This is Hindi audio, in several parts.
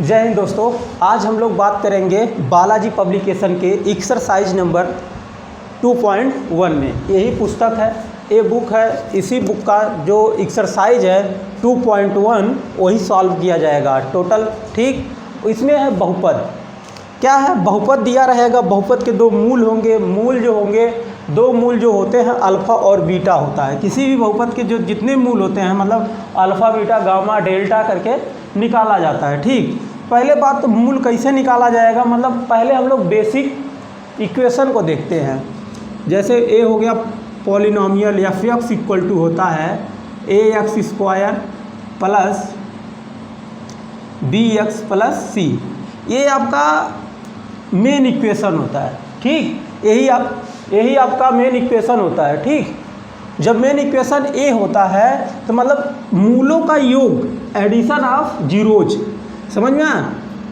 जय हिंद दोस्तों, आज हम लोग बात करेंगे बालाजी पब्लिकेशन के एक्सरसाइज नंबर 2.1 में। यही पुस्तक है, ये बुक है। इसी बुक का जो एक्सरसाइज है 2.1 वही सॉल्व किया जाएगा टोटल। ठीक, इसमें है बहुपद। क्या है? बहुपद दिया रहेगा। बहुपद के दो मूल होंगे। मूल जो होंगे, दो मूल जो होते हैं अल्फ़ा और बीटा होता है। किसी भी बहुपद के जो जितने मूल होते हैं मतलब अल्फ़ा बीटा गामा डेल्टा करके निकाला जाता है। ठीक, पहले बात तो मूल कैसे निकाला जाएगा, मतलब पहले हम लोग बेसिक इक्वेशन को देखते हैं। जैसे ए हो गया polynomial f x equal to होता है a x square plus b x plus c. ये आपका मेन इक्वेशन होता है। ठीक, यही आपका मेन इक्वेशन होता है। ठीक, जब मेन इक्वेशन ए होता है तो मतलब मूलों का योग, एडिशन ऑफ जीरोज, समझ में आया?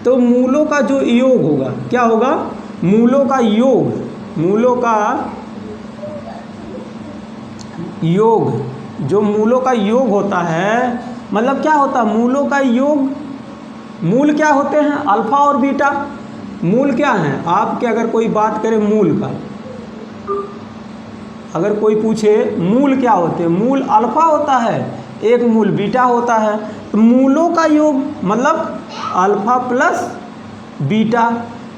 तो मूलों का जो योग होगा, क्या होगा? मूलों का योग, मूलों का योग, जो मूलों का योग होता है मतलब क्या होता है? मूलों का योग, मूल क्या होते हैं? अल्फ़ा और बीटा। मूल क्या हैं आपके? अगर कोई बात करे मूल का, अगर कोई पूछे मूल क्या होते हैं, मूल अल्फ़ा होता है, एक मूल बीटा होता है। तो मूलों का योग मतलब alpha plus beta.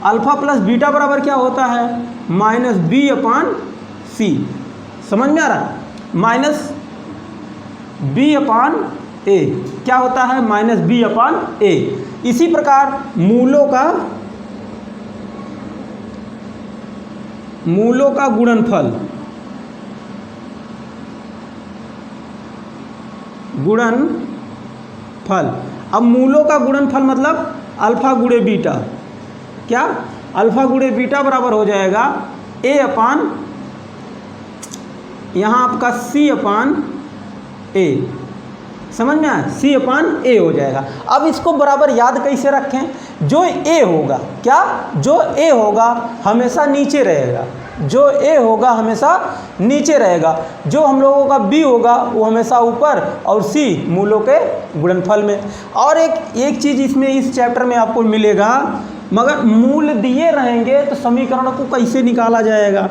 Alpha plus beta बराबर क्या होता है? माइनस बी अपान सी। समझ में आ रहा है? माइनस बी अपान ए क्या होता है? माइनस बी अपान ए। इसी प्रकार मूलों का गुणनफल, अब मूलों का गुणनफल मतलब अल्फ़ा गुणे बीटा। क्या? अल्फ़ा गुणे बीटा बराबर हो जाएगा ए अपान, यहाँ आपका सी अपान ए। समझ में आया? सी अपान ए हो जाएगा। अब इसको बराबर याद कैसे रखें? जो ए होगा, क्या? जो ए होगा हमेशा नीचे रहेगा। जो ए होगा हमेशा नीचे रहेगा। जो हम लोगों का बी होगा वो हमेशा ऊपर, और सी मूलों के गुणनफल में। और एक चीज़ इसमें इस चैप्टर में आपको मिलेगा, मगर मूल दिए रहेंगे तो समीकरण को कैसे निकाला जाएगा,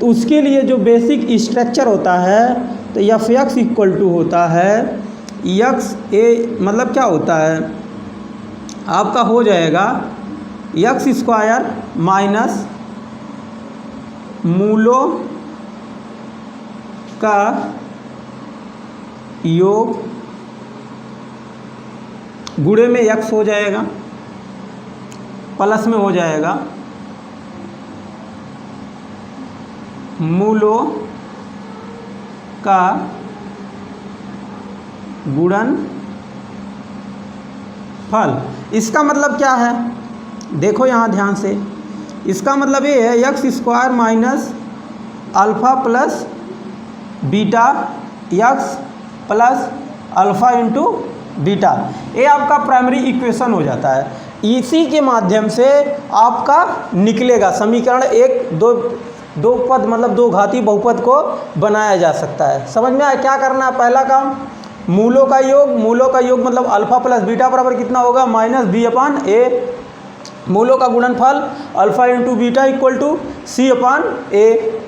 तो उसके लिए जो बेसिक स्ट्रक्चर होता है तो एफ एक्स इक्वल टू होता है एक्स ए, मतलब क्या होता है आपका? हो जाएगा एक्स स्क्वायर माइनस मूलों का योग गुणे में एक्स हो जाएगा, प्लस में हो जाएगा मूलों का गुणनफल। इसका मतलब क्या है? देखो यहाँ ध्यान से, इसका मतलब ये है x square minus alpha plus beta x plus alpha into beta. ये आपका प्राइमरी इक्वेशन हो जाता है। इसी के माध्यम से आपका निकलेगा समीकरण। एक दो पद मतलब दो घाती बहुपद को बनाया जा सकता है। समझ में आया? क्या करना है? पहला काम मूलों का योग मतलब अल्फ़ा प्लस बीटा बराबर कितना होगा? माइनस बी अपान ए। मूलों का गुणनफल alpha into beta equal to C upon a.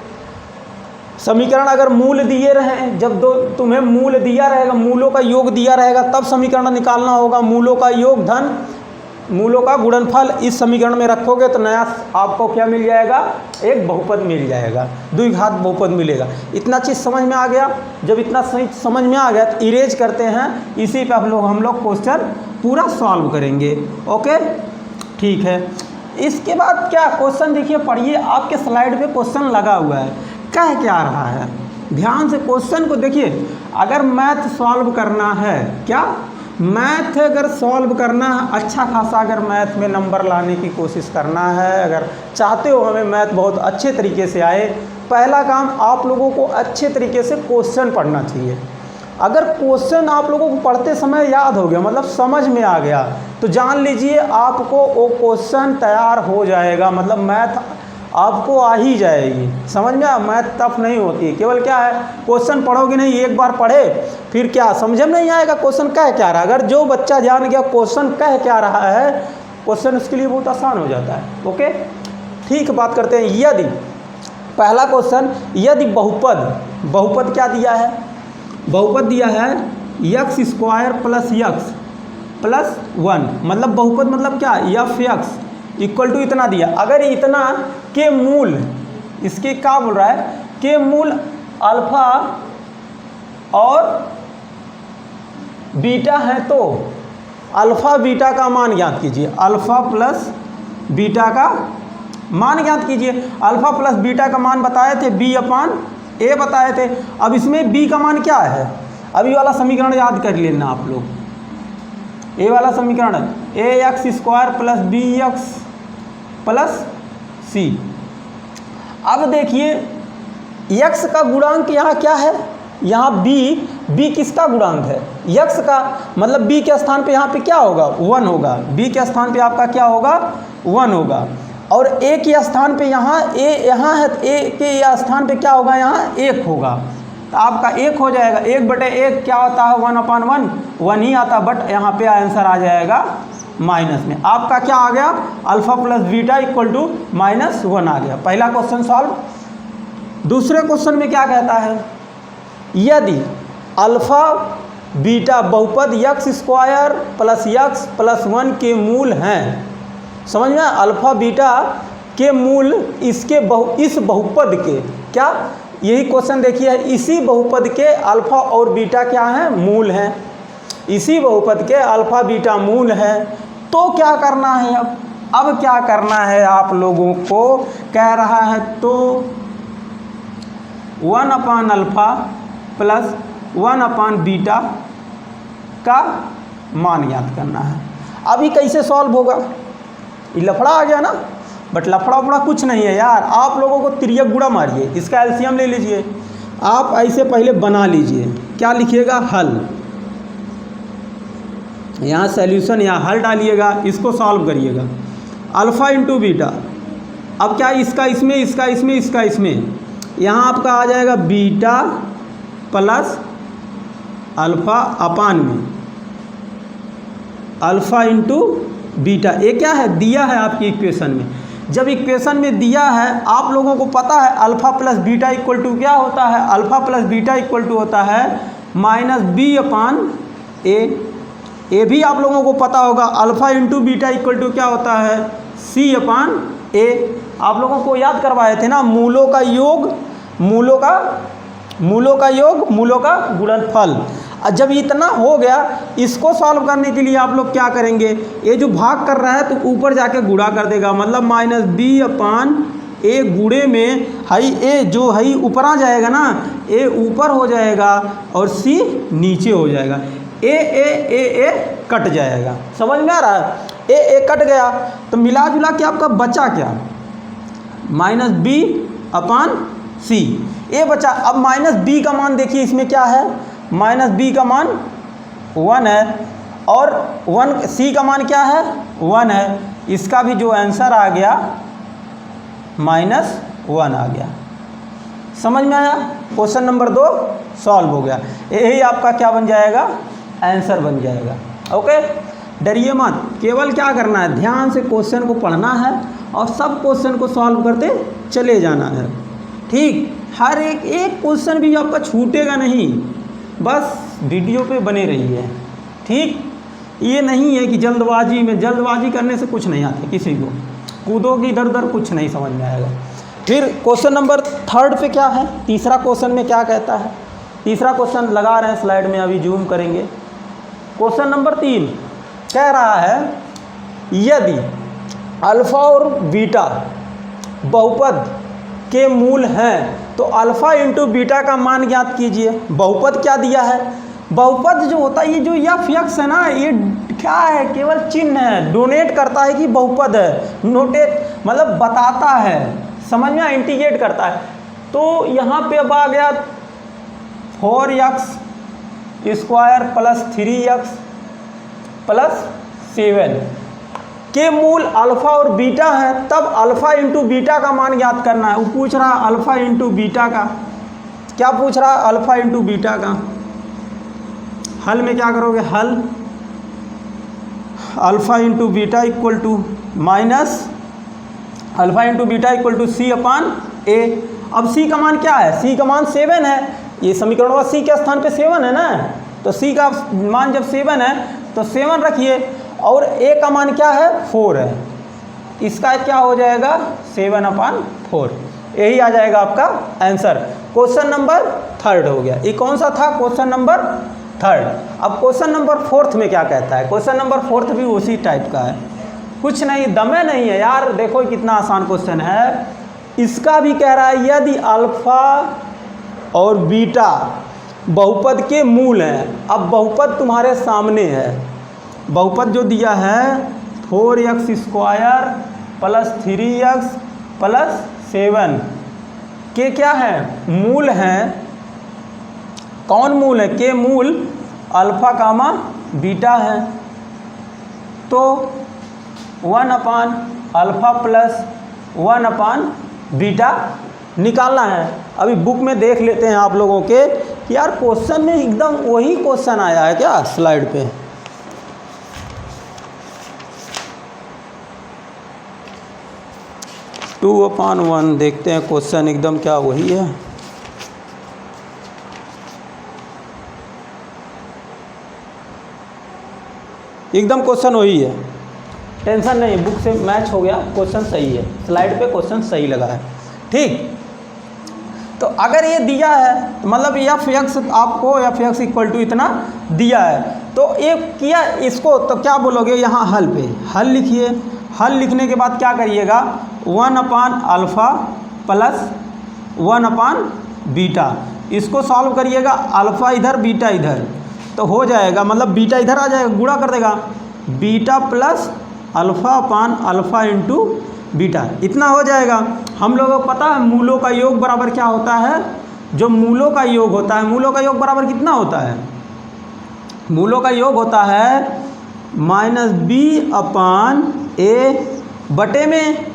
समीकरण अगर मूल दिए रहे, जब तुम्हें मूल दिया रहेगा, मूलों का योग दिया रहेगा, तब समीकरण निकालना होगा। मूलों का योग धन मूलों का गुणनफल इस समीकरण में रखोगे तो नया आपको क्या मिल जाएगा? एक बहुपद मिल जाएगा, द्विघात बहुपद मिलेगा। इतना चीज़ समझ में आ गया? जब इतना सही समझ में आ गया तो इरेज करते हैं। इसी पे हम लोग क्वेश्चन पूरा सॉल्व करेंगे। ओके, ठीक है। इसके बाद क्या क्वेश्चन देखिए, पढ़िए। आपके स्लाइड पे क्वेश्चन लगा हुआ है, कह क्या रहा है? ध्यान से क्वेश्चन को देखिए। अगर मैथ सॉल्व करना है, क्या मैथ अगर सॉल्व करना है, अच्छा खासा अगर मैथ में नंबर लाने की कोशिश करना है, अगर चाहते हो हमें मैथ बहुत अच्छे तरीके से आए, पहला काम आप लोगों को अच्छे तरीके से क्वेश्चन पढ़ना चाहिए। अगर क्वेश्चन आप लोगों को पढ़ते समय याद हो गया, मतलब समझ में आ गया, तो जान लीजिए आपको वो क्वेश्चन तैयार हो जाएगा। मतलब मैथ आपको आ ही जाएगी। समझ में आया, मैथ टफ नहीं होती है, केवल क्या है क्वेश्चन पढ़ोगे नहीं, एक बार पढ़े फिर क्या समझ में नहीं आएगा क्वेश्चन कह क्या रहा है। अगर जो बच्चा जान गया क्वेश्चन कह क्या रहा है, क्वेश्चन उसके लिए बहुत आसान हो जाता है। ओके ठीक, बात करते हैं। यदि पहला क्वेश्चन, यदि बहुपद क्या दिया है, बहुपद दिया है x square plus x plus 1, मतलब बहुपद मतलब क्या, एफ एक्स इक्वल टू इतना दिया। अगर इतना के मूल, इसके क्या बोल रहा है, के मूल अल्फा और बीटा है तो अल्फ़ा बीटा का मान ज्ञात कीजिए। अल्फ़ा प्लस बीटा का मान ज्ञात कीजिए। अल्फ़ा प्लस बीटा का मान बताए थे b/a बताए थे। अब इसमें b का मान क्या है, अभी वाला समीकरण याद कर लेना आप लोग। ए वाला समीकरण ax square plus bx plus c। अब देखिए x का गुणांक यहाँ क्या है, यहाँ b किसका गुणांक है, x का, मतलब b के स्थान पे यहाँ पे क्या होगा, 1 होगा। b के स्थान पे आपका क्या होगा, 1 होगा। और a के स्थान पे यहाँ a यहाँ है, a के स्थान पे क्या होगा, यहाँ 1 होगा। तो आपका 1 हो जाएगा। 1/1 क्या होता है, 1/1, 1 ही आता, बट यहाँ पे आंसर आ जाएगा माइनस में। आपका क्या आ गया, alpha plus beta equal to -1 आ गया। पहला क्वेश्चन सॉल्व। दूसरे क्वेश्चन में क्या कहता है, यदि अल्फ़ा बीटा बहुपद x square plus x plus 1 के मूल हैं, समझ में, अल्फ़ा बीटा के मूल इसके इस बहुपद के, क्या यही क्वेश्चन देखिए, इसी बहुपद के अल्फ़ा और बीटा क्या हैं, मूल हैं। इसी बहुपद के अल्फ़ा बीटा मूल है, तो क्या करना है, अब क्या करना है आप लोगों को, कह रहा है तो 1/अल्फ़ा प्लस 1/बीटा का मान ज्ञात करना है। अभी कैसे सॉल्व होगा, ये लफड़ा आ गया ना, बट लफड़ा उफड़ा कुछ नहीं है यार। आप लोगों को तिर्यक गुणा मारिए, इसका एलसीएम ले लीजिए। आप ऐसे पहले बना लीजिए, क्या लिखिएगा, हल, यहाँ सॉल्यूशन, यहाँ हल डालिएगा, इसको सॉल्व करिएगा। अल्फ़ा इंटू बीटा, अब क्या इसका इसमें, इसका इसमें, इसका इसमें, यहाँ आपका आ जाएगा बीटा प्लस अल्फ़ा अपान में अल्फ़ा इंटू बीटा। ये क्या है, दिया है आपकी इक्वेशन में। जब इक्वेशन में दिया है, आप लोगों को पता है alpha plus beta equal to क्या होता है, alpha plus beta equal to होता है -b/a। ये भी आप लोगों को पता होगा, alpha into beta equal to क्या होता है, c/a। आप लोगों को याद करवाए थे ना, मूलों का योग, मूलों का गुणनफल। जब इतना हो गया, इसको सॉल्व करने के लिए आप लोग क्या करेंगे, ये जो भाग कर रहा है तो ऊपर जाके गुणा कर देगा, मतलब -b/a गुणे में हाई ए जो है ऊपर आ जाएगा ना, ए ऊपर हो जाएगा और c नीचे हो जाएगा। ए कट जाएगा, समझ में आ रहा है, ए कट गया तो मिला जुला के आपका बचा क्या, -b/c, ए बचा। अब -b का मान देखिए, इसमें क्या है, -b का मान 1 है और c का मान क्या है, 1 है। इसका भी जो आंसर आ गया -1 आ गया। समझ में आया, क्वेश्चन नंबर 2 सॉल्व हो गया। यही आपका क्या बन जाएगा, आंसर बन जाएगा। ओके, डरिए मत, केवल क्या करना है, ध्यान से क्वेश्चन को पढ़ना है और सब क्वेश्चन को सॉल्व करते चले जाना है। ठीक, हर एक क्वेश्चन भी आपका छूटेगा नहीं, बस वीडियो पे बने रहिए। ठीक, ये नहीं है कि जल्दबाजी करने से कुछ नहीं आता, किसी को कूदोगे इधर उधर कुछ नहीं समझ में आएगा। फिर क्वेश्चन नंबर 3 पे क्या है, तीसरा क्वेश्चन में क्या कहता है, तीसरा क्वेश्चन लगा रहे हैं स्लाइड में, अभी जूम करेंगे। क्वेश्चन नंबर 3 कह रहा है, यदि अल्फ़ा और बीटा बहुपद के मूल हैं तो अल्फ़ा इंटू बीटा का मान ज्ञात कीजिए। बहुपद क्या दिया है, बहुपद जो होता है, ये जो एफ एक्स है ना, ये क्या है, केवल चिन्ह है, डोनेट करता है कि बहुपद है, नोटेट मतलब बताता है, समझ में, इंडिकेट करता है। तो यहाँ पे अब आ गया 4x square plus 3x plus 7। के मूल अल्फ़ा और बीटा है, तब अल्फ़ा इंटू बीटा का मान ज्ञात करना है। वो पूछ रहा है अल्फ़ा इंटू बीटा का, क्या पूछ रहा है? अल्फ़ा इंटू बीटा का। हल में क्या करोगे? हल alpha into beta equal to minus alpha into beta equal to C upon A. अब सी का मान क्या है? सी का मान 7 है। ये समीकरण का सी के स्थान पे 7 है ना, तो सी का मान जब 7 है तो 7 रखिए, और ए का मान क्या है? 4 है। इसका क्या हो जाएगा? 7/4। यही आ जाएगा आपका आंसर। क्वेश्चन नंबर 3 हो गया। ये कौन सा था? Question number 3। अब क्वेश्चन नंबर 4 में क्या कहता है? क्वेश्चन नंबर 4 भी उसी टाइप का है, कुछ नहीं, दमे नहीं है यार। देखो कितना आसान क्वेश्चन है। इसका भी कह रहा है यदि अल्फ़ा और बीटा बहुपद के मूल हैं। अब बहुपद तुम्हारे सामने है, बहुपद जो दिया है 4x² प्लस 3x प्लस 7 के क्या है? मूल हैं। कौन मूल है? के मूल अल्फ़ा कामा बीटा है। तो 1/अल्फ़ा प्लस 1/बीटा निकालना है। अभी बुक में देख लेते हैं आप लोगों के कि यार क्वेश्चन में एकदम वही क्वेश्चन आया है क्या स्लाइड पे। टू अपॉन 1 देखते हैं क्वेश्चन एकदम क्या वही है। एकदम क्वेश्चन वही है, टेंशन नहीं, बुक से मैच हो गया, क्वेश्चन सही है, स्लाइड पे क्वेश्चन सही लगा है। ठीक, तो अगर ये दिया है तो मतलब f(x) आपको f(x) इक्वल टू इतना दिया है, तो ये किया इसको, तो क्या बोलोगे? यहाँ हल पे हल लिखिए। हल लिखने के बाद क्या करिएगा? 1/अल्फ़ा प्लस 1/बीटा, इसको सॉल्व करिएगा। अल्फ़ा इधर बीटा इधर, तो हो जाएगा मतलब बीटा इधर आ जाएगा, गुणा कर देगा, beta plus alpha into beta, इतना हो जाएगा। हम लोगों को पता है मूलों का योग बराबर क्या होता है? जो मूलों का योग होता है, मूलों का योग बराबर कितना होता है? मूलों का योग होता है -b/a बटे में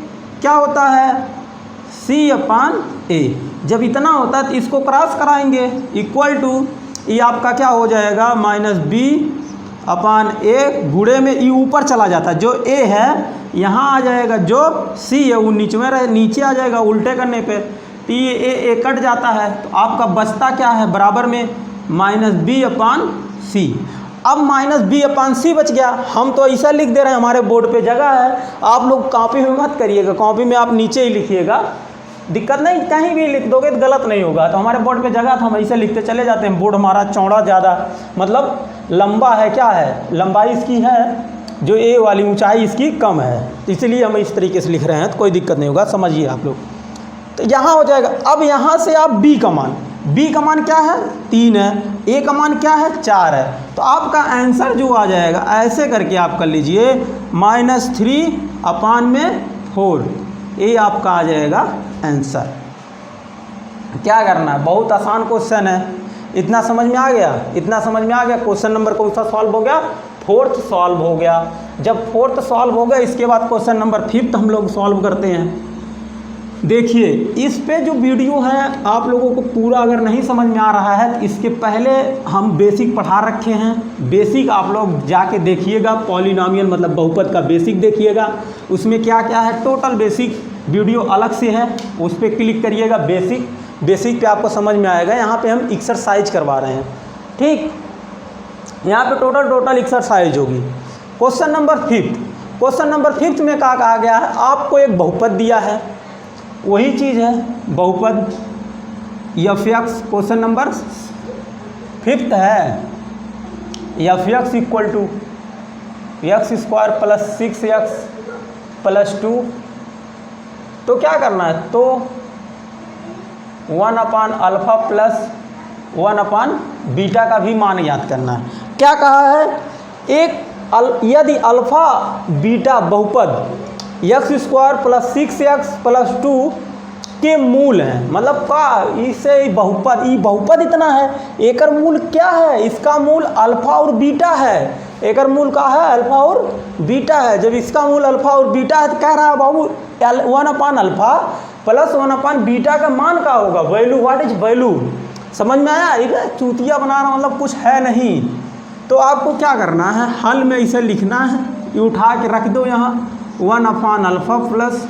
क्या होता है? c/a। जब इतना होता है तो इसको क्रॉस कराएंगे, इक्वल टू ये आपका क्या हो जाएगा? -b/a गुणे में ई ऊपर चला जाता है, जो a है यहाँ आ जाएगा, जो c है वो नीचे में रहे, नीचे आ जाएगा उल्टे करने पे, तो ये a कट जाता है, तो आपका बचता क्या है? बराबर में -b/c। अब -b/c बच गया। हम तो ऐसा लिख दे रहे हैं, हमारे बोर्ड पे जगह है, आप लोग कॉपी में मत करिएगा, कॉपी में आप नीचे ही लिखिएगा, दिक्कत नहीं, कहीं भी लिख दोगे तो गलत नहीं होगा। तो हमारे बोर्ड पे जगह था, हम ऐसे लिखते चले जाते हैं। बोर्ड हमारा चौड़ा ज़्यादा मतलब लंबा है, क्या है? लंबाई इसकी है, जो ए वाली ऊंचाई इसकी कम है, तो इसलिए हम इस तरीके से लिख रहे हैं, तो कोई दिक्कत नहीं होगा, समझिए आप लोग। तो यहाँ हो जाएगा। अब यहाँ से आप b का मान क्या है? 3 है, a का मान क्या है? 4 है। तो आपका आंसर जो आ जाएगा, ऐसे करके आप कर लीजिए, -3/4, ये आपका आ जाएगा आंसर। क्या करना है? बहुत आसान क्वेश्चन है। इतना समझ में आ गया? इतना समझ में आ गया? क्वेश्चन नंबर कौन सा सॉल्व हो गया? 4th सॉल्व हो गया। जब 4th सॉल्व हो गया, इसके बाद क्वेश्चन नंबर 5th हम लोग सॉल्व करते हैं। देखिए, इस पे जो वीडियो है आप लोगों को पूरा अगर नहीं समझ में आ रहा है तो इसके पहले हम बेसिक पढ़ा रखे हैं। बेसिक आप लोग जाके देखिएगा, पॉलिनोमियल मतलब बहुपद का बेसिक देखिएगा, उसमें क्या क्या है टोटल बेसिक वीडियो अलग से है, उस पर क्लिक करिएगा। बेसिक पे आपको समझ में आएगा। यहाँ पे हम एक्सरसाइज करवा रहे हैं, ठीक, यहाँ पे टोटल एक्सरसाइज होगी। क्वेश्चन नंबर 5th में क्या कहा गया है? आपको एक बहुपद दिया है, वही चीज़ है बहुपद f(x), क्वेश्चन नंबर 5th है, f(x) equal to x² plus 6x plus 2। तो क्या करना है? तो 1/अल्फ़ा प्लस 1/बीटा का भी मान याद करना है। क्या कहा है? यदि अल्फ़ा बीटा बहुपद x² प्लस 6x प्लस 2 के मूल हैं, मतलब का इसे बहुपद इतना है, एकर मूल क्या है? इसका मूल अल्फ़ा और बीटा है। एकर मूल का है अल्फा और बीटा है। जब इसका मूल अल्फा और बीटा है तो कह रहा है बाबू 1 अल्फा प्लस 1 बीटा का मान का होगा, वैल्यू, व्हाट इज वैल्यू। समझ में आया? एक चूतिया बना रहा मतलब कुछ है नहीं। तो आपको क्या करना है, हल में इसे लिखना है, ये उठा के रख दो यहाँ 1 अल्फा प्लस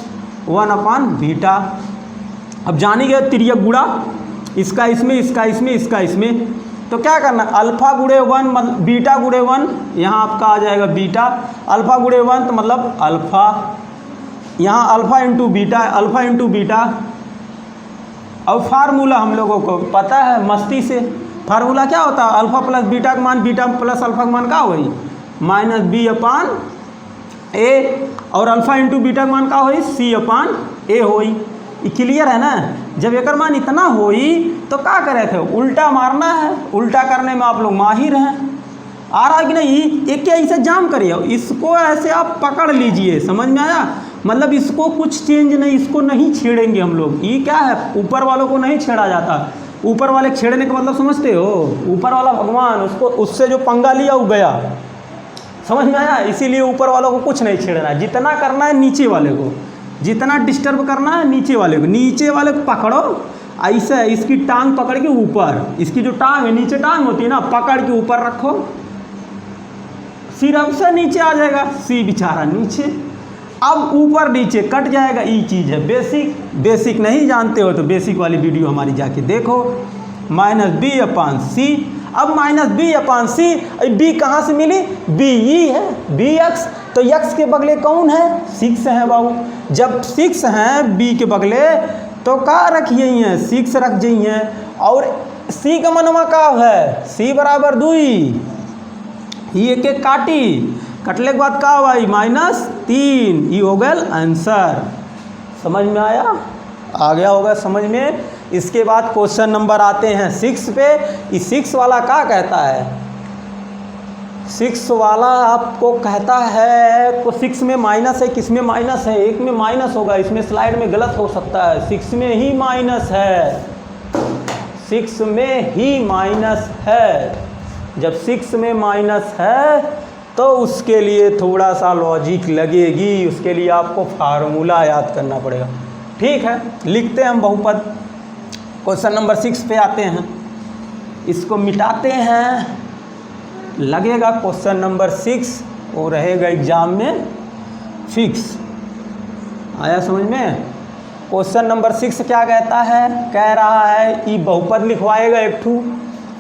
1 बीटा। अब जानी गए तिर्यक गुणा, इसका इसमें, इसका इसमें, इसका इसमें, तो क्या करना, अल्फा गुणे 1 बीटा गुणे 1, यहाँ आपका आ जाएगा बीटा, अल्फा गुणे 1 तो मतलब अल्फा, यहाँ alpha into beta, alpha into beta. अब फार्मूला हम लोगों को पता है मस्ती से, फार्मूला क्या होता है, अल्फा प्लस बीटा का मान, बीटा प्लस अल्फा का मान क्या होई, माइनस बी अपान ए, और अल्फा इंटू बीटा का मान क्या होई, सी अपान ए होई। ये क्लियर है ना? जब एक मान इतना होई तो क्या करे थे, उल्टा मारना है, उल्टा करने में आप लोग माहिर हैं, आ रहा है कि नहीं? एक क्या ऐसे जाम करिए, इसको ऐसे आप पकड़ लीजिए, समझ में आया? मतलब इसको कुछ चेंज नहीं, इसको नहीं छेड़ेंगे हम लोग। ये क्या है, ऊपर वालों को नहीं छेड़ा जाता। ऊपर वाले छेड़ने का मतलब समझते हो, ऊपर वाला भगवान, उसको उससे जो पंगा लिया वो गया, समझ में आया? इसीलिए ऊपर वालों को कुछ नहीं छेड़ना है, जितना करना है नीचे वाले को, जितना डिस्टर्ब करना है नीचे वाले को, नीचे वाले को पकड़ो ऐसे, इसकी टांग पकड़ के ऊपर, इसकी जो टांग है नीचे टांग होती है ना, पकड़ के ऊपर रखो, सिर्फ से नीचे आ जाएगा, सी बेचारा नीचे। अब ऊपर नीचे कट जाएगा, ये चीज़ है बेसिक। बेसिक नहीं जानते हो तो बेसिक वाली वीडियो हमारी जाके देखो, माइनस बी अपान सी। अब माइनस बी अपान सी, बी कहाँ से मिली, बी ई है, बी एक्स, तो एक्स के बगले कौन है, 6 है बाबू। जब 6 हैं बी के बगले तो का रखिए हैं, 6 रख जाइए, और सी का मनवा का है, सी बराबर 2, ये एक एक काटी, कटले के बाद का भाई -3, ये हो गया आंसर। समझ में आया? आ गया होगा समझ में। इसके बाद क्वेश्चन नंबर आते हैं 6 पे। ये 6 वाला क्या कहता है, 6 वाला आपको कहता है, तो 6 में माइनस है, किस में माइनस है, एक में माइनस होगा, इसमें स्लाइड में गलत हो सकता है, 6 में ही माइनस है, 6 में ही माइनस है। जब 6 में माइनस है तो उसके लिए थोड़ा सा लॉजिक लगेगी, उसके लिए आपको फार्मूला याद करना पड़ेगा। ठीक है, लिखते हैं हम बहुपद। क्वेश्चन नंबर 6 पे आते हैं, इसको मिटाते हैं, लगेगा क्वेश्चन नंबर 6 वो रहेगा एग्जाम में फिक्स। आया समझ में? क्वेश्चन नंबर 6 क्या कहता है, कह रहा है ये बहुपद लिखवाएगा एक ठू,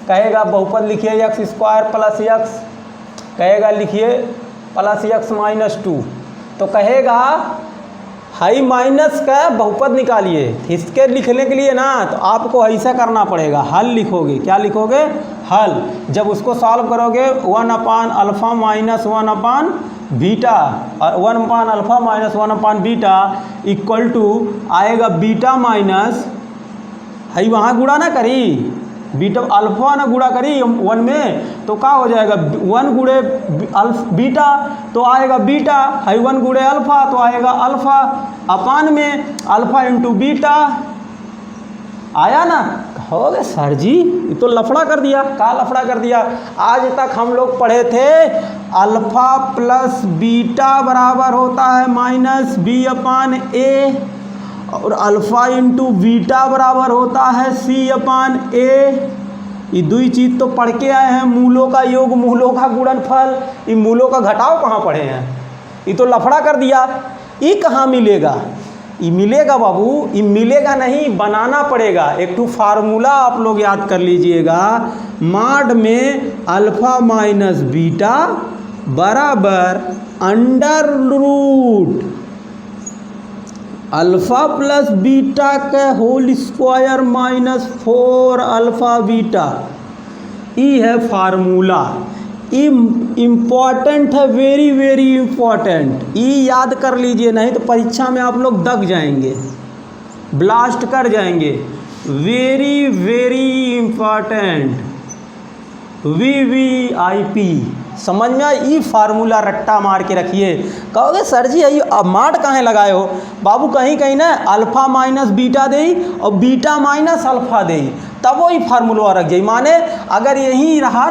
कहेगा बहुपद लिखिए x² प्लस x, कहेगा लिखिए प्लस x माइनस 2, तो कहेगा हाई माइनस का बहुपद निकालिए। इसके लिखने के लिए ना तो आपको ऐसा करना पड़ेगा, हल लिखोगे, क्या लिखोगे, हल। जब उसको सॉल्व करोगे 1 upon alpha minus 1 upon beta, 1 upon alpha minus 1 upon beta equal to आएगा बीटा माइनस, हाई वहाँ गुणा ना करी, बीटा अल्फ़ा ना गुणा करी 1 में, तो क्या हो जाएगा 1 गुणे बीटा तो आएगा बीटा, हाई 1 गुणे अल्फ़ा तो आएगा अल्फ़ा, अपान में अल्फ़ा इंटू बीटा। आया ना? कहोगे सर जी ये तो लफड़ा कर दिया। क्या लफड़ा कर दिया? आज तक हम लोग पढ़े थे अल्फ़ा प्लस बीटा बराबर होता है माइनस बी अपान ए, और अल्फ़ा इंटू बीटा बराबर होता है सी अपान ए। ये दो चीज़ तो पढ़ के आए हैं, मूलों का योग, मूलों का गुणनफल, ये मूलों का घटाव कहाँ पढ़े हैं? ये तो लफड़ा कर दिया। ये कहाँ मिलेगा? ये मिलेगा बाबू, ये मिलेगा नहीं, बनाना पड़ेगा। एक तो फार्मूला आप लोग याद कर लीजिएगा, माड में अल्फ़ा माइनस बीटा बराबर under root alpha plus beta का whole square minus 4 alpha beta. ये है फार्मूला, इम्पॉर्टेंट है, वेरी वेरी इम्पॉर्टेंट। ये याद कर लीजिए, नहीं तो परीक्षा में आप लोग दग जाएंगे, ब्लास्ट कर जाएंगे। Very very important, VVIP। समझ में आए? ई फार्मूला रट्टा मार के रखिए। कहोगे सर जी ये मार्ट कहाँ लगाए हो? बाबू कहीं कहीं ना अल्फ़ा माइनस बीटा दे और बीटा माइनस अल्फ़ा दे, तब वही फार्मूला रख जाए। माने अगर यही रहा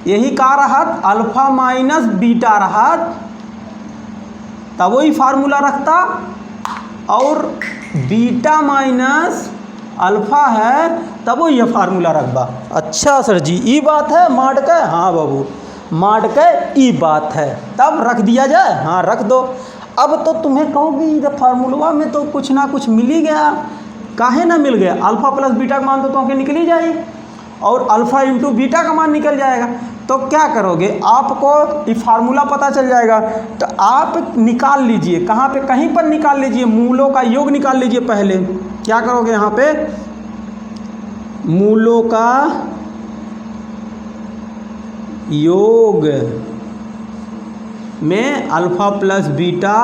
यही का रहत अल्फा माइनस बीटा रहत, तब वही फार्मूला रखता, और बीटा माइनस अल्फा है तब वो ये फार्मूला रखबा। अच्छा सर जी ई बात है माड के, हाँ बाबू माड के ई बात है, तब रख दिया जाए, हाँ रख दो। अब तो तुम्हें कहोगी फार्मूला में तो कुछ ना कुछ मिल ही गया, काहे ना मिल गया, अल्फा प्लस बीटा का मान तो तुम्हें निकल ही जाए और अल्फा इंटू बीटा का मान निकल जाएगा। तो क्या करोगे, आपको ये फार्मूला पता चल जाएगा, तो आप निकाल लीजिए, कहाँ पे, कहीं पर निकाल लीजिए, मूलों का योग निकाल लीजिए। पहले क्या करोगे, यहाँ पे मूलों का योग में अल्फा प्लस बीटा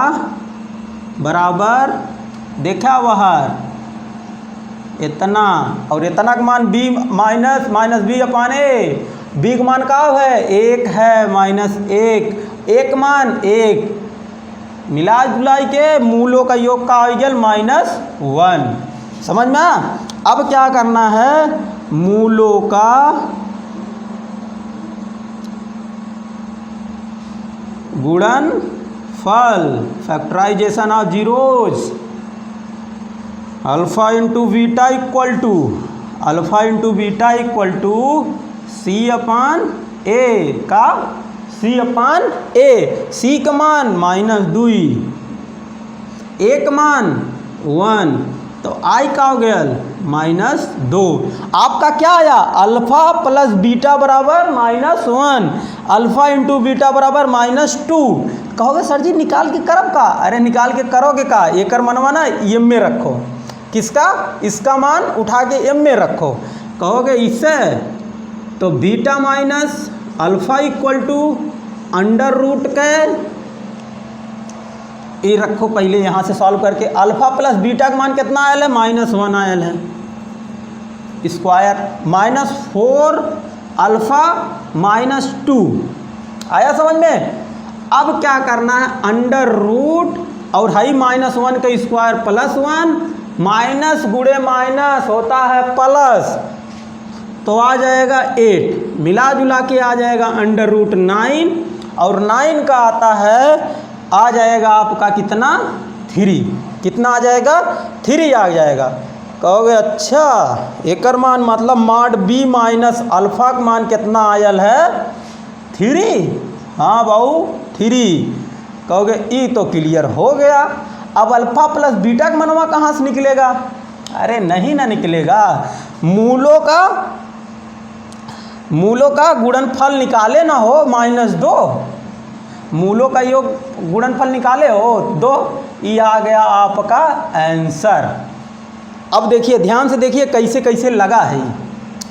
बराबर, देखा वह इतना, और इतना का मान बी माइनस बी अपान ए, बी का मान का है 1 है, माइनस 1, एक मान 1, मिला जुलाई के मूलों का योग का आइगल -1, समझ में। अब क्या करना है, मूलों का गुणनफल, factorization of zeros, alpha into beta equal to, alpha into beta equal to C upon a का, सी अपान ए, सी का मान -2, ए का मान 1, तो आई का हो गया -2। आपका क्या आया, अल्फा प्लस बीटा बराबर -1, अल्फा इंटू बीटा बराबर -2। कहोगे सर जी निकाल के करब का, अरे निकाल के करोगे का, एकर मनवा ना एम में रखो, किसका, इसका मान उठा के एम में रखो। कहोगे इससे तो beta minus alpha equal to under root के, ये रखो पहले यहाँ से सॉल्व करके, अल्फा प्लस बीटा का मान कितना आयल है, -1 आयल है, स्क्वायर -4 अल्फा -2 आया समझ में। अब क्या करना है, अंडर रूट और हाई -1 का स्क्वायर +1, माइनस गुणे माइनस होता है प्लस, तो आ जाएगा 8, मिला जुला के आ जाएगा अंडर रूट 9, और 9 का आता है, आ जाएगा आपका कितना 3, कितना आ जाएगा 3 आ जाएगा। कहोगे अच्छा एकर मान मतलब माड बी माइनस अल्फा का मान कितना आयल है 3, हाँ बाबू 3। कहोगे ई तो क्लियर हो गया। अब अल्फा प्लस बीटा का मनवा कहाँ से निकलेगा, अरे नहीं ना निकलेगा, मूलों का गुणनफल निकाले ना हो -2, मूलों का योग गुणनफल निकाले हो 2, ये आ गया आपका आंसर। अब देखिए ध्यान से देखिए कैसे कैसे लगा है,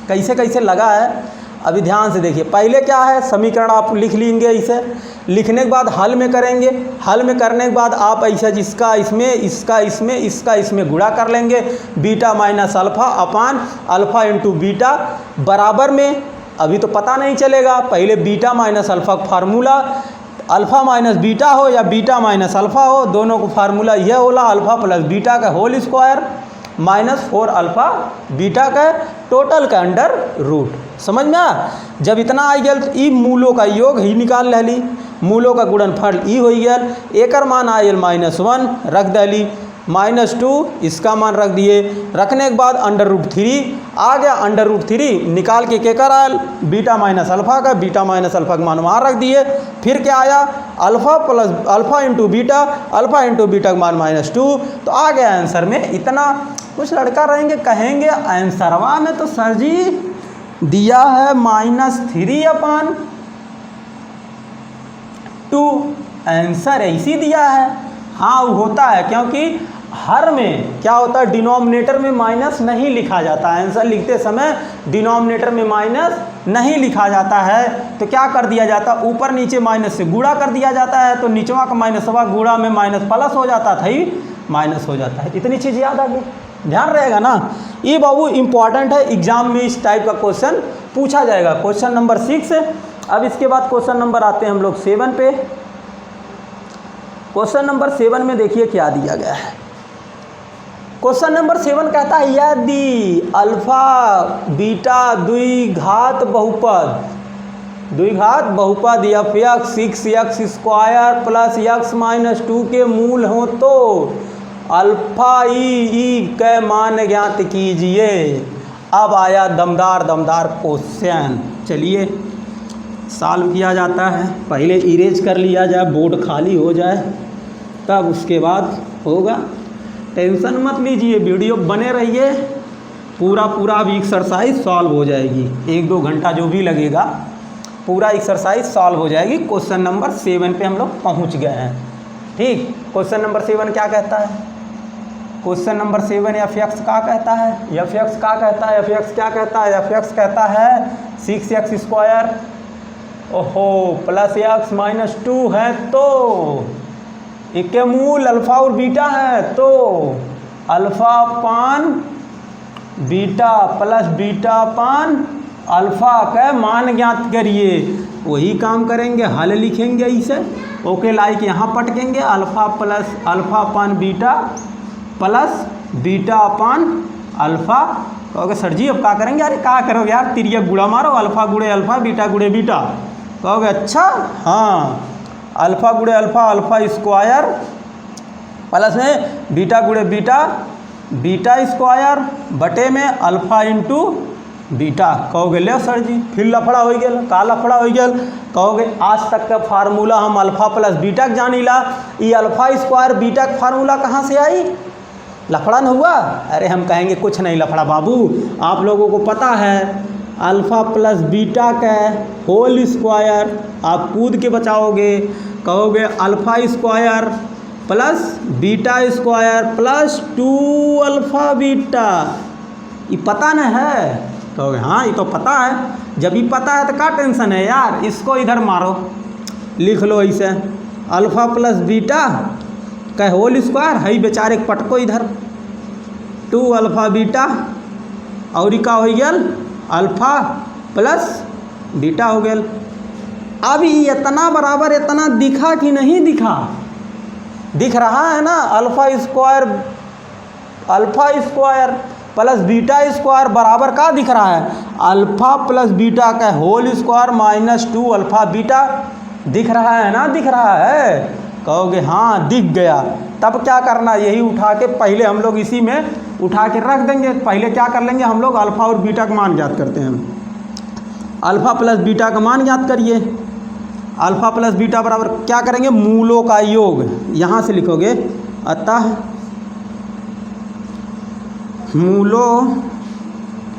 कैसे कैसे लगा है, अभी ध्यान से देखिए। पहले क्या है, समीकरण आप लिख लेंगे, इसे लिखने के बाद हल में करेंगे, हल में करने के बाद आप ऐसा जिसका इसमें, इसका इसमें, इसका इसमें गुणा कर लेंगे, बीटा माइनस अल्फा अपान अल्फा इंटू बीटा बराबर में, अभी तो पता नहीं चलेगा, पहले बीटा माइनस अल्फा का फार्मूला, अल्फ़ा माइनस बीटा हो या बीटा माइनस अल्फ़ा हो, दोनों को फार्मूला यह होला अल्फ़ा प्लस बीटा का होल स्क्वायर -4 अल्फ़ा बीटा का टोटल का अंडर रूट, समझ में आ। जब इतना आई गया तो ई मूलों का योग ही निकाल ली, मूलों का गुणनफल ई हो गया, एकर मान आयल -1 रख दली, -2 इसका मान रख दिए, रखने के बाद अंडर रूट 3 आ गया, अंडर रूट 3 निकाल के केकर आयल बीटा माइनस अल्फ़ा का, बीटा माइनस अल्फ़ा का मान वहाँ रख दिए, फिर क्या आया alpha plus alpha into beta, alpha into beta का मान -2, तो आ गया आंसर में इतना। कुछ लड़का रहेंगे कहेंगे आंसरवा में तो सर जी दिया है -3 अपान 2, आंसर ऐसी दिया है, हाँ वो होता है, क्योंकि हर में क्या होता है डिनोमिनेटर में माइनस नहीं लिखा जाता, आंसर लिखते समय डिनोमिनेटर में माइनस नहीं लिखा जाता है, तो क्या कर दिया जाता है ऊपर नीचे माइनस से गुणा कर दिया जाता है, तो नीचवा का माइनसवा गुणा में माइनस प्लस हो जाता था, ही माइनस हो जाता है। इतनी चीज़ याद आ गई, ध्यान रहेगा ना, ये बाबू इंपॉर्टेंट है, एग्जाम में इस टाइप का क्वेश्चन पूछा जाएगा, क्वेश्चन नंबर 6। अब इसके बाद क्वेश्चन नंबर आते हैं हम लोग 7 पे। क्वेश्चन नंबर 7 में देखिए क्या दिया गया है। क्वेश्चन नंबर 7 कहता है यदि अल्फा बीटा द्विघात बहुपद द्विघात बहुपद F x 6x square plus x minus 2 के मूल हो तो अल्फा ई के मान ज्ञात कीजिए। अब आया दमदार क्वेश्चन। चलिए सॉल्व किया जाता है। पहले इरेज कर लिया जाए, बोर्ड खाली हो जाए, तब उसके बाद होगा। टेंशन मत लीजिए, वीडियो बने रहिए, पूरा अभी एक्सरसाइज सॉल्व हो जाएगी। 1-2 घंटा जो भी लगेगा पूरा एक्सरसाइज सॉल्व हो जाएगी। क्वेश्चन नंबर 7 पे हम लोग पहुंच गए हैं। ठीक, क्वेश्चन नंबर 7 क्या कहता है? क्वेश्चन नंबर 7 एफ एक्स क्या कहता है? एफ एक्स क्या कहता है? एफ एक्स क्या कहता है? एफ एक्स कहता है 6x स्क्वायर ओहो प्लस x माइनस 2 है तो इसके मूल अल्फ़ा और बीटा है तो अल्फ़ा पान बीटा प्लस बीटा पान अल्फ़ा का मान ज्ञात करिए। वही काम करेंगे, हल लिखेंगे इसे। ओके लाइक यहाँ पटकेंगे अल्फ़ा प्लस अल्फ़ा पान beta plus beta upon alpha. कहोगे सर जी अब क्या करेंगे? अरे क्या करोगे यार, तिरिया गुड़ा मारो, अल्फ़ा गुड़े अल्फ़ा बीटा गुड़े बीटा। कहोगे अच्छा हाँ, अल्फ़ा गुड़े अल्फ़ा स्क्वायर प्लस में बीटा गुड़े बीटा स्क्वायर बटे में अल्फ़ा इंटू बीटा। कहोगे ले सर जी फिर लफड़ा हो गया। का लफड़ा हो गया? कहोगे आज तक का फार्मूला हम अल्फ़ा प्लस बीटा के जानीला, ये अल्फ़ा स्क्वायर बीटा का फार्मूला कहाँ से आई? लफड़ा न हुआ? अरे हम कहेंगे कुछ नहीं लफड़ा बाबू, आप लोगों को पता है अल्फ़ा प्लस बीटा का होल स्क्वायर। आप कूद के बचाओगे, कहोगे alpha square plus beta square plus 2 alpha beta. ये पता न है? कहोगे हाँ ये तो पता है। जब ये पता है तो क्या टेंशन है यार, इसको इधर मारो, लिख लो इसे अल्फ़ा प्लस बीटा का होल स्क्वायर है बेचारे पटको इधर 2 अल्फ़ा बीटा और का हो गया अल्फ़ा प्लस बीटा हो गया। अब इतना बराबर इतना दिखा कि नहीं दिखा? दिख रहा है ना। Alpha square plus beta square बराबर का दिख रहा है? अल्फ़ा प्लस बीटा का whole square minus 2 alpha beta. दिख रहा है ना? दिख रहा है? कहोगे हाँ दिख गया। तब क्या करना, यही उठा के पहले हम लोग इसी में उठा के रख देंगे। पहले क्या कर लेंगे हम लोग, अल्फ़ा और बीटा का मान ज्ञात करते हैं। अल्फ़ा प्लस बीटा का मान ज्ञात करिए। अल्फ़ा प्लस बीटा बराबर क्या करेंगे? मूलों का योग। यहाँ से लिखोगे अतः मूलों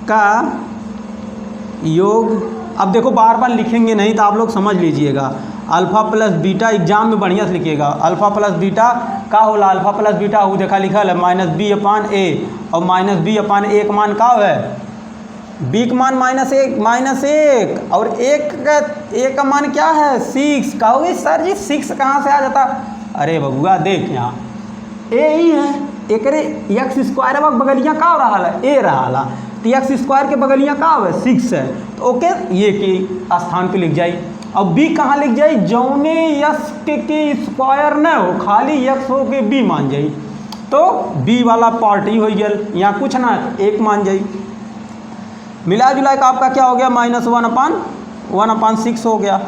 का योग। अब देखो बार बार लिखेंगे नहीं तो आप लोग समझ लीजिएगा। अल्फ़ा प्लस बीटा एग्जाम में बढ़िया से लिखिएगा। अल्फ़ा प्लस बीटा का होला? अल्फ़ा प्लस बीटा वो देखा लिखा है -b/a और -b/a का मान का है? b का मान -1 और a का मान क्या है? 6। कहोगे सर जी 6 कहाँ से आ जाता? अरे बबुआ देख यहाँ a ही है, एक एक्स स्क्वायर बगलियाँ का रहा है? a रहा तो एक्स स्क्वायर के बगलियाँ का है? 6 है तो ओके ये के स्थान पे लिख जाई। अब b कहाँ लिख जाई? जौने यस के स्क्वायर न हो, खाली यक्स हो के b मान जाई तो b वाला पार्ट ही हो गया। यहाँ कुछ ना 1 मान जाई। मिला जुला का आपका क्या हो गया? -1/1/6 हो गया।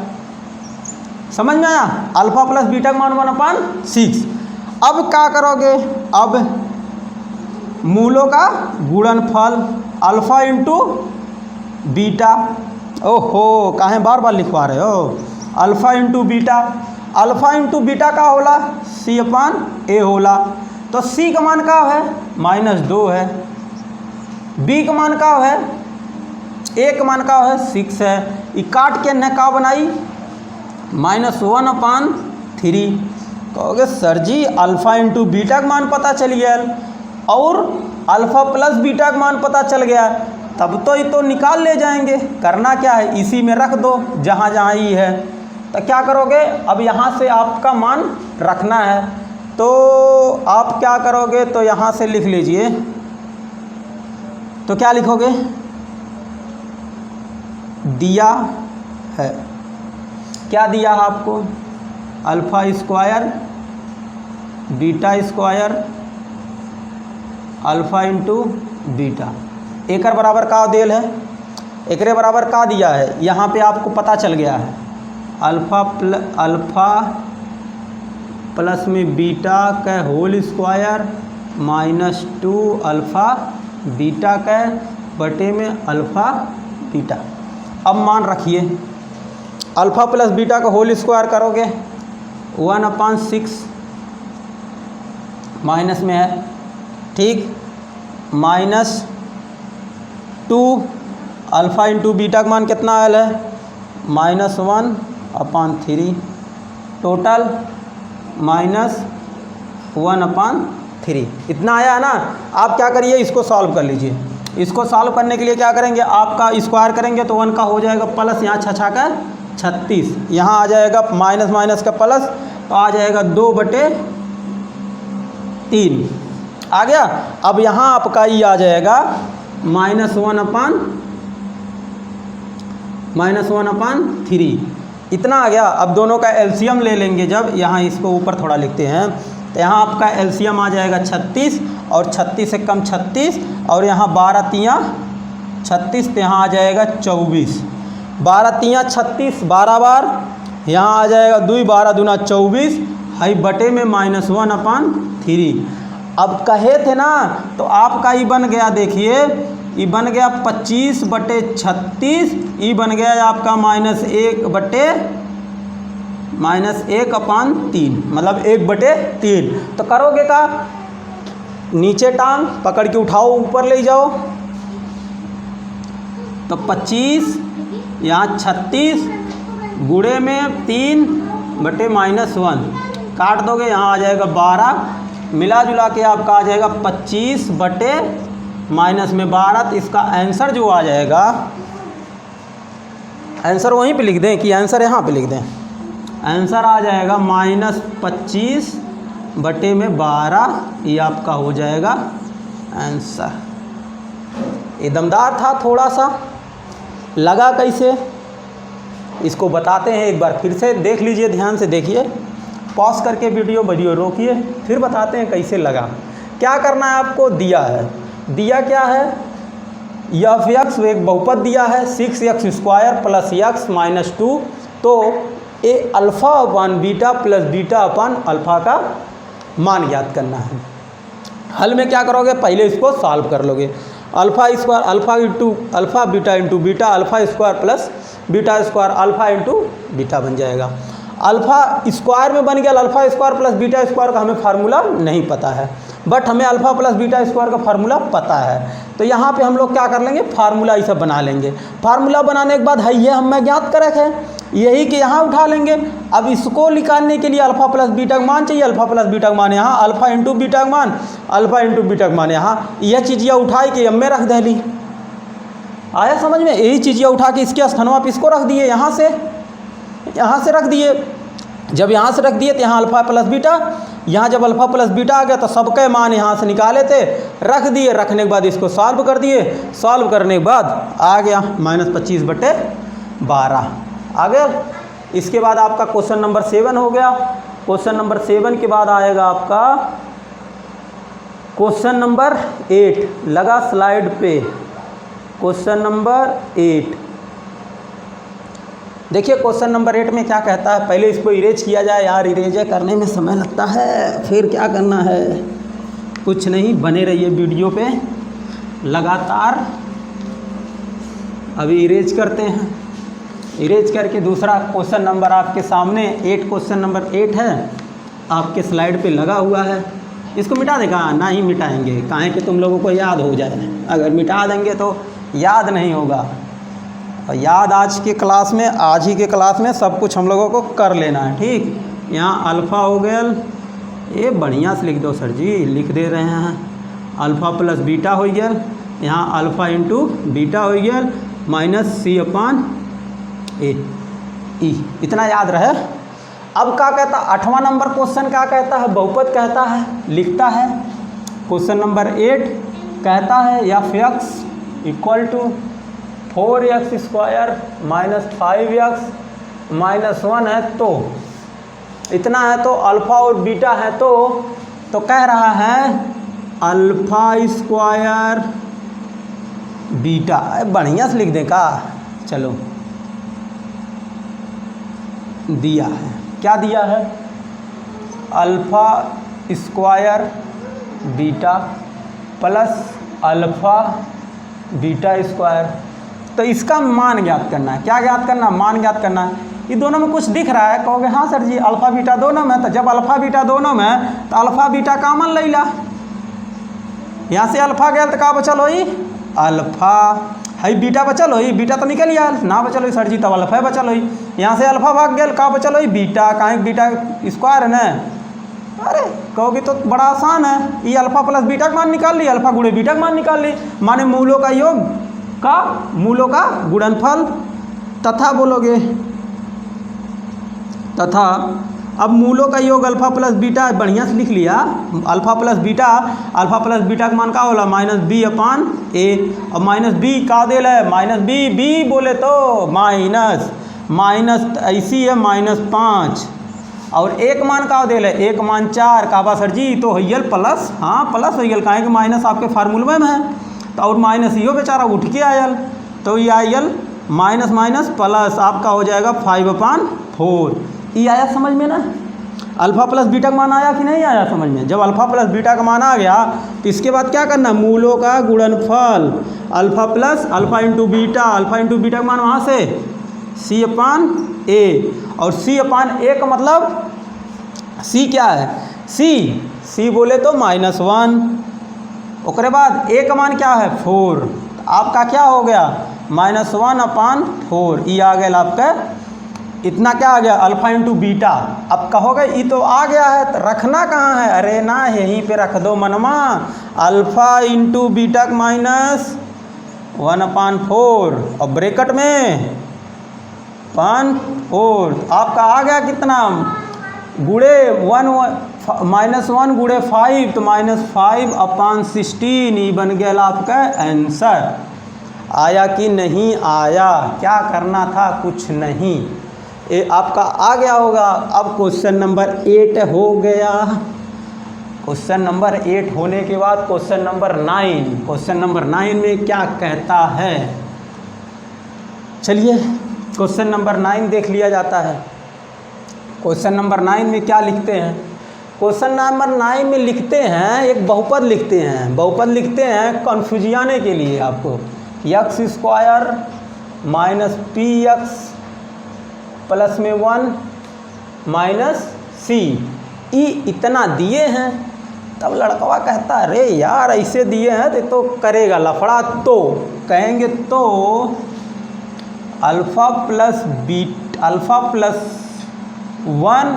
समझ में आया? अल्फ़ा प्लस बीटा का मान 1/6। अब क्या करोगे? अब मूलों का गुणनफल अल्फ़ा इंटू बीटा। ओहो काहे बार बार लिखवा रहे हो? Alpha into beta. Alpha into beta का होला? c/a होला। तो c का मान का है? -2 है। b का मान का है? a का मान का है? 6 है। ये काट के न का बनाई? -1/3। कहोगे सर जी अल्फ़ा इंटू बीटा का मान पता चल गया और अल्फ़ा प्लस बीटा का मान पता चल गया, तब तो ये तो निकाल ले जाएंगे। करना क्या है, इसी में रख दो जहाँ जहाँ ये है। तो क्या करोगे? अब यहाँ से आपका मान रखना है तो आप क्या करोगे? तो यहाँ से लिख लीजिए। तो क्या लिखोगे? दिया है, क्या दिया है आपको? Alpha square beta square alpha into beta. एकर बराबर का देल है एकरे बराबर का दिया है, यहाँ पे आपको पता चल गया है अल्फ़ा प्लस में बीटा का whole square minus 2 alpha beta का बटे में अल्फ़ा बीटा। अब मान रखिए अल्फ़ा प्लस बीटा का होल स्क्वायर करोगे 1/6 माइनस में है, ठीक, माइनस 2 अल्फ़ा इंटू बीटा का मान कितना आयल है -1/3 टोटल -1/3 इतना आया है ना। आप क्या करिए इसको सॉल्व कर लीजिए। इसको सॉल्व करने के लिए क्या करेंगे, आपका स्क्वायर करेंगे तो 1 का हो जाएगा प्लस, यहाँ छछा का 36, यहाँ आ जाएगा माइनस माइनस का प्लस, तो आ जाएगा 2/3 आ गया। अब यहाँ आपका ये आ जाएगा -1/3 इतना आ गया। अब दोनों का एलसीएम ले लेंगे, जब यहाँ इसको ऊपर थोड़ा लिखते हैं तो यहाँ आपका एलसीएम आ जाएगा 36 और 36 से कम 36 और यहाँ 12 तियाँ 36 तो यहाँ आ जाएगा 24, 12 तियाँ 36 12 बार, यहाँ आ जाएगा 2 12 दूना 24 हाई बटे में -1/3। अब कहे थे ना तो आपका ये बन गया, देखिए ये बन गया 25/36, ये बन गया आपका -1/3 मतलब 1/3। तो करोगे का, नीचे टांग पकड़ के उठाओ ऊपर ले जाओ, तो 25 यहाँ 36 गुणे में 3/-1 काट दोगे, यहाँ आ जाएगा 12, मिला जुला के आपका आ जाएगा 25/-12, तो इसका आंसर जो आ जाएगा, आंसर वहीं पे लिख दें कि आंसर यहाँ पे लिख दें, आंसर आ जाएगा -25/12, ये आपका हो जाएगा आंसर। ये दमदार था, थोड़ा सा लगा कैसे इसको बताते हैं, एक बार फिर से देख लीजिए, ध्यान से देखिए, पॉज करके वीडियो रोकिए, फिर बताते हैं कैसे लगा। क्या करना है आपको, दिया क्या है, एफ एक्स एक बहुपद दिया है 6x² प्लस x माइनस 2, तो ए alpha upon beta plus beta upon alpha का मान ज्ञात करना है। हल में क्या करोगे, पहले इसको सॉल्व कर लोगे, alpha square alpha into alpha beta into beta alpha square plus beta square alpha into beta बन जाएगा। अल्फ़ा स्क्वायर में बन गया alpha square plus beta square का हमें फार्मूला नहीं पता है, बट हमें अल्फ़ा प्लस बीटा स्क्वायर का फार्मूला पता है, तो यहाँ पे हम लोग क्या कर लेंगे, फार्मूला ये सब बना लेंगे। फार्मूला बनाने के बाद है ये हमें ज्ञात कर रखे यही कि यहाँ उठा लेंगे। अब इसको निकालने के लिए अल्फ़ा प्लस बीटा का मान चाहिए, अल्फ़ा प्लस बीटा का मान यहाँ, अल्फ़ा इंटू बीटा का मान, अल्फ़ा इंटू बीटा का मान यहाँ, यह चीज़िया उठाई के एम में रख देली, आया समझ में, यही चीज़िया उठा के इसके स्थानवा पे इसको रख दिए, यहाँ से रख दिए। जब यहाँ से रख दिए तो यहाँ अल्फ़ा प्लस बीटा, यहाँ जब अल्फ़ा प्लस बीटा आ गया तो सबके मान यहाँ से निकाले थे, रख दिए, रखने के बाद इसको सॉल्व कर दिए, सॉल्व करने के बाद आ गया -25/12 आ गया। इसके बाद आपका क्वेश्चन नंबर 7 हो गया। क्वेश्चन नंबर 7 के बाद आएगा आपका क्वेश्चन नंबर 8, लगा स्लाइड पे, क्वेश्चन नंबर 8। देखिए क्वेश्चन नंबर 8 में क्या कहता है, पहले इसको इरेज किया जाए यार, इरेज करने में समय लगता है, फिर क्या करना है, कुछ नहीं, बने रहिए वीडियो पे लगातार। अभी इरेज करते हैं, इरेज करके दूसरा क्वेश्चन नंबर आपके सामने 8, क्वेश्चन नंबर 8 है, आपके स्लाइड पे लगा हुआ है। इसको मिटा देगा, ना ही मिटाएंगे, काहे कि तुम लोगों को याद हो जाए, अगर मिटा देंगे तो याद नहीं होगा, और याद आज ही के क्लास में सब कुछ हम लोगों को कर लेना है, ठीक। यहाँ अल्फ़ा हो गया, ये बढ़िया से लिख दो सर जी, लिख दे रहे हैं, अल्फ़ा प्लस बीटा हो गया, यहाँ अल्फ़ा इंटू बीटा हो गया -c/a, इतना याद रहे। अब क्या कहता है 8वां नंबर क्वेश्चन, क्या कहता है, बहुपद कहता है, लिखता है क्वेश्चन नंबर 8 कहता है F x equal to 4x² minus 5x minus 1 है, तो इतना है, तो अल्फ़ा और बीटा है, तो कह रहा है अल्फ़ा स्क्वायर बीटा। बढ़िया से लिख दें का, चलो दिया है, क्या दिया है, alpha square beta plus alpha beta square. तो इसका मान ज्ञात करना है। क्या ज्ञात करना, मान ज्ञात करना है। ये दोनों में कुछ दिख रहा है, कहोगे हाँ सर जी अल्फ़ा बीटा दोनों में, तो जब अल्फ़ा बीटा दोनों में तो अल्फ़ा बीटा कामन ले ला। यहाँ से अल्फ़ा गया तो का बचल होई, अल्फ़ा है, बीटा बचल होई, बीटा तो निकल गया ना, बचल होई सर जी तब अल्फ़ा बचल होई। यहाँ से अल्फ़ा भाग गया, का बचल होई, बीटा, काहे बीटा स्क्वायर है ना। अरे कहोगे तो बड़ा आसान है, ये अल्फ़ा प्लस बीटा का मान निकाल ली, अल्फ़ा गुणे बीटा का मान निकाल ली, माने मूलों का योग का मूलों का गुणनफल। तथा बोलोगे, तथा अब मूलों का योग अल्फ़ा प्लस बीटा, बढ़िया से लिख लिया, अल्फ़ा प्लस बीटा का मान का होला माइनस बी अपान ए। और माइनस बी का देल है, माइनस बी बोले तो माइनस ऐसी है -5, और एक मान का देल है, एक मान 4 का बा सर जी, तो होयल प्लस, हाँ प्लस होयल, काहे कि माइनस आपके फार्मूले में है, तो और माइनस यो बेचारा उठ के आयल, तो ये आयल माइनस माइनस प्लस आपका हो जाएगा 5/4। ये आया समझ में ना, अल्फ़ा प्लस बीटा का मान आया कि नहीं आया समझ में। जब अल्फ़ा प्लस बीटा का मान आ गया तो इसके बाद क्या करना, मूलों का गुणनफल, alpha plus alpha into beta का मान वहाँ से C/A, और C/A का मतलब C क्या है, C बोले तो -1, उसके बाद A का मान क्या है 4, तो आपका क्या हो गया -1/4। ये आ गया आपका, इतना क्या आ गया अल्फ़ा इंटू बीटा। अब कहोगे ये तो आ गया है, तो रखना कहाँ है, अरे ना यहीं पे रख दो मनमा, अल्फ़ा इंटू बीटा का -1/4 और ब्रैकेट में 1/4, आपका आ गया कितना, गुणे 1 -1 गुणे 5 तो -5/16। ये बन गया आपका आंसर। आया कि नहीं आया, क्या करना था, कुछ नहीं, ये आपका आ गया होगा। अब क्वेश्चन नंबर 8 हो गया। क्वेश्चन नंबर 8 होने के बाद क्वेश्चन नंबर 9 में क्या कहता है, चलिए क्वेश्चन नंबर 9 देख लिया जाता है। क्वेश्चन नंबर 9 में क्या लिखते हैं, क्वेश्चन नंबर 9 में लिखते हैं एक बहुपद लिखते हैं, कन्फ्यूजियाने के लिए आपको, x² -px प्लस में 1 -c, इतना दिए हैं। तब लड़कवा कहता है अरे यार ऐसे दिए हैं तो करेगा लफड़ा, तो कहेंगे तो अल्फ़ा प्लस 1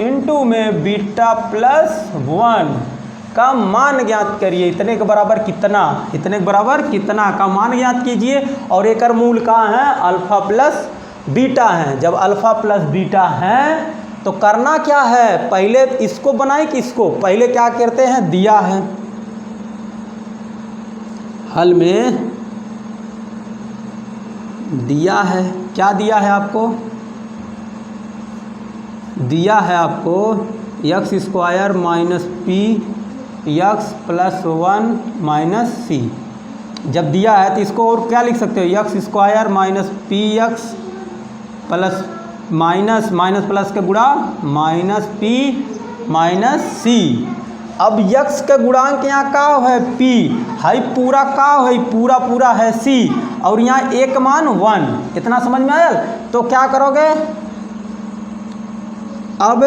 इंटू में बीटा प्लस 1 का मान ज्ञात करिए। इतने के बराबर कितना का मान ज्ञात कीजिए, और एक मूल कहाँ है, अल्फ़ा प्लस बीटा है। जब अल्फ़ा प्लस बीटा है तो करना क्या है, पहले इसको बनाए कि इसको, पहले क्या करते हैं, दिया है हल में, दिया है, क्या दिया है आपको, दिया है आपको x² -px प्लस 1 -c। जब दिया है तो इसको और क्या लिख सकते हो, x² -px plus minus plus के गुणा -p -c। अब x के गुणांक यहाँ का है p, हाई पूरा का है, पूरा है c, और यहाँ एक मान 1, इतना समझ में आया। तो क्या करोगे, अब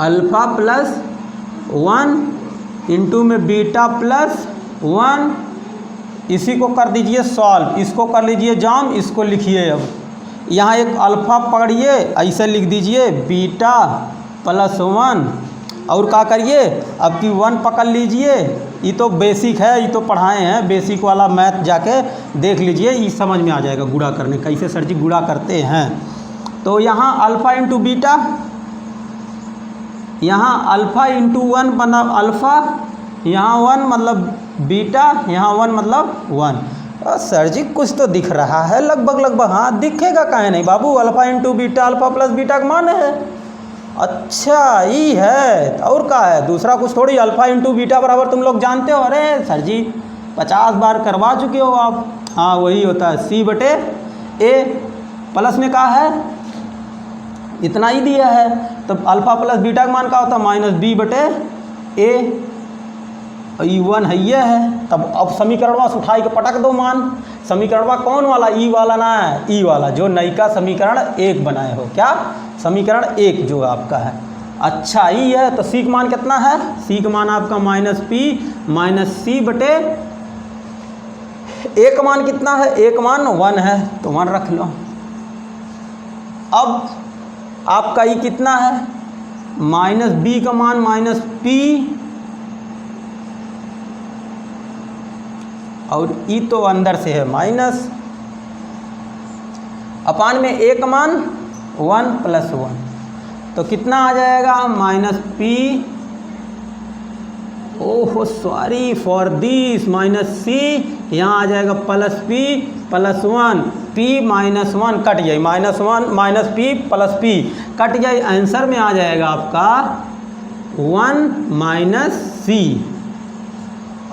अल्फ़ा प्लस 1 इंटू में बीटा प्लस 1, इसी को कर दीजिए सॉल्व, इसको कर लीजिए जाम, इसको लिखिए। अब यहाँ एक अल्फ़ा पकड़िए, ऐसे लिख दीजिए बीटा प्लस 1, और क्या करिए अब की 1 पकड़ लीजिए। ये तो बेसिक है, ये तो पढ़ाए हैं, बेसिक वाला मैथ जाके देख लीजिए, ये समझ में आ जाएगा गुणा करने कैसे सर जी गुणा करते हैं। तो यहाँ अल्फ़ा इंटू बीटा, यहाँ अल्फ़ा इंटू 1 मतलब अल्फ़ा, यहाँ 1 मतलब बीटा, यहाँ 1 मतलब 1। सर जी कुछ तो दिख रहा है लगभग, हाँ दिखेगा काहे नहीं बाबू, alpha into beta, alpha plus beta का मान है। अच्छा ये है, और क्या है, दूसरा कुछ थोड़ी, अल्फ़ा इंटू बीटा बराबर तुम लोग जानते हो। अरे सर जी 50 बार करवा चुके हो आप। हाँ वही होता है C बटे A, प्लस में क्या है इतना ही दिया है, तो अल्फ़ा प्लस बीटा का मान क्या होता है माइनस B बटे A, ई 1 है ये है। तब अब समीकरणवा से उठाई के पटक दो मान। समीकरणवा कौन वाला, ई वाला ना है, ई वाला जो नई का समीकरण 1 बनाए हो, क्या समीकरण 1 जो आपका है। अच्छा ई है तो सी का मान कितना है, सी का मान आपका माइनस पी माइनस सी बटे ए का मान कितना है, ए का मान 1 है तो 1 रख लो। अब आपका ई कितना है माइनस बी का मान माइनस पी और ई तो अंदर से है माइनस अपान में ए का मान 1 प्लस 1 तो कितना आ जाएगा माइनस पी, ओहो sorry for this minus c, यहाँ आ जाएगा plus p plus 1, p minus 1 cut जाए, minus 1 minus p plus p cut जाए, आंसर में आ जाएगा आपका 1 माइनस सी।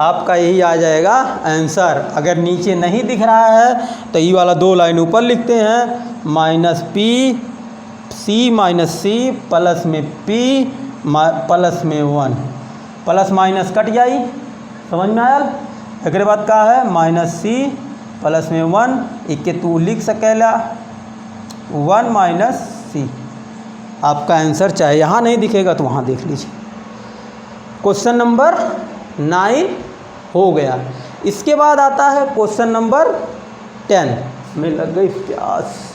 आपका यही आ जाएगा आंसर। अगर नीचे नहीं दिख रहा है तो ये वाला 2 लाइन ऊपर लिखते हैं, minus P C minus C plus में पी प्लस में 1, प्लस माइनस कट जाई, समझ में आया। एक बात का है माइनस सी प्लस में 1 एक के तू लिख सकेला 1 माइनस सी। आपका आंसर चाहे यहाँ नहीं दिखेगा तो वहाँ देख लीजिए। क्वेश्चन नंबर 9 हो गया। इसके बाद आता है क्वेश्चन नंबर 10 में लग गई प्यास।